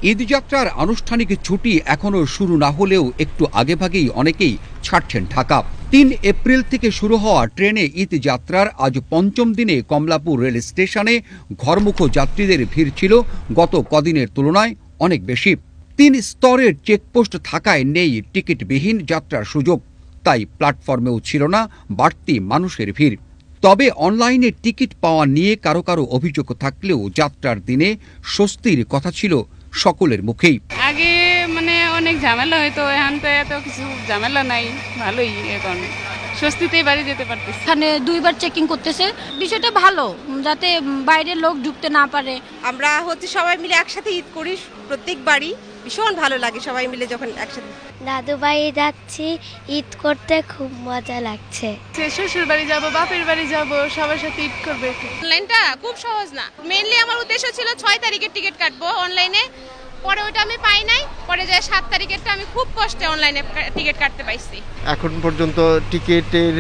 ঈদযাত্রার আনুষ্ঠানিক ছুটি এখনো শুরু না হলেও একটু আগেভাগেই অনেকেই ছাড়ছেন ঢাকা। ৩ এপ্রিল থেকে শুরু হওয়া ট্রেনে ঈদযাত্রার আজ পঞ্চম দিনে কমলাপুর রেল স্টেশনে ঘরমুখো যাত্রীদের ভিড় ছিল গত কদিনের তুলনায় অনেক বেশি। ৩ স্তরের চেকপোস্ট থাকায় নেই টিকিটবিহীন যাত্রার সুযোগ, তাই প্ল্যাটফর্মেও ছিল না বাড়তি মানুষের ভিড়। তবে অনলাইনে টিকিট পাওয়া নিয়ে কারো কারো অভিযোগ থাকলেও যাত্রার দিনে স্বস্তির কথা ছিল সকলের মুখেই। আগে অনেক ঝামেলা হয়তো, এখন তো এত কিছু ঝামেলা নাই, ভালোই এখন স্বস্তিতেই বাড়ি যেতে পারতেছি। এখানে 2বার চেকিং করতেছে, বিষয়টা ভালো, যাতে বাইরের লোক ঢুকতে না পারে। আমরা সবাই মিলে একসাথে ঈদ করি প্রত্যেকবারই, ভীষণ ভালো লাগে সবাই মিলে যখন একসাথে। দাদু বাড়ি যাচ্ছি, ঈদ করতে খুব মজা লাগছে। শ্বশুর বাড়ি যাবো, বাপের বাড়ি যাবো, সবার সাথে ঈদ করবে। অনলাইনটা খুব সহজ না। মেইনলি আমার উদ্দেশ্য ছিল 6 তারিখের টিকিট কাটবো অনলাইনে, পরে ওটা আমি পাই নাই, পরে যায় 7 তারিখেরটা আমি খুব কষ্টে অনলাইনে টিকিট কাটতে পাইছি। এখন পর্যন্ত টিকিটের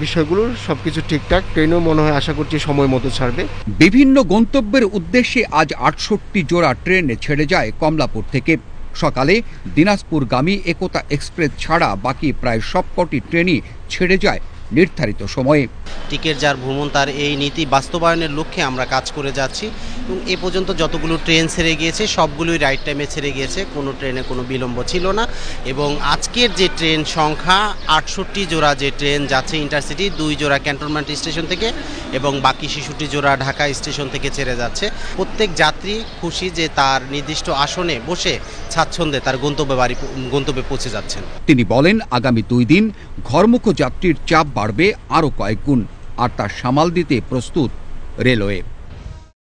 বিষয়গুলো সবকিছু ঠিকঠাক, ট্রেনও মনে হয় আশা করছি সময় মতো ছাড়বে। বিভিন্ন গন্তব্যের উদ্দেশ্যে আজ 68 জোড়া ট্রেন ছেড়ে যায় কমলাপুর থেকে। সকালে দিনাজপুরগামী একতা এক্সপ্রেস ছাড়া বাকি প্রায় সবকটি ট্রেনই ছেড়ে যায় নির্ধারিত সময়ে। টিকিট যার ভ্রমণ তার এই নীতি বাস্তবায়নের লক্ষ্যে আমরা কাজ করে যাচ্ছি এবং এ পর্যন্ত যতগুলো ট্রেন ছেড়ে গিয়েছে সবগুলোই রাইট টাইমে ছেড়ে গিয়েছে, কোনো ট্রেনে কোনো বিলম্ব ছিল না। এবং আজকের যে ট্রেন সংখ্যা 68 জোড়া যে ট্রেন যাচ্ছে ইন্টারসিটি, 2 জোড়া ক্যান্টনমেন্ট স্টেশন থেকে এবং বাকি 66 জোড়া ঢাকা স্টেশন থেকে ছেড়ে যাচ্ছে। প্রত্যেক যাত্রী খুশি যে তার নির্দিষ্ট আসনে বসে স্বাচ্ছন্দ্যে তার গন্তব্যে পৌঁছে যাচ্ছেন। তিনি বলেন, আগামী 2 দিন ঘরমুখো যাত্রীর চাপ বাড়বে আরও কয়েক গুণ, আর তা সামাল দিতে প্রস্তুত রেলওয়ে।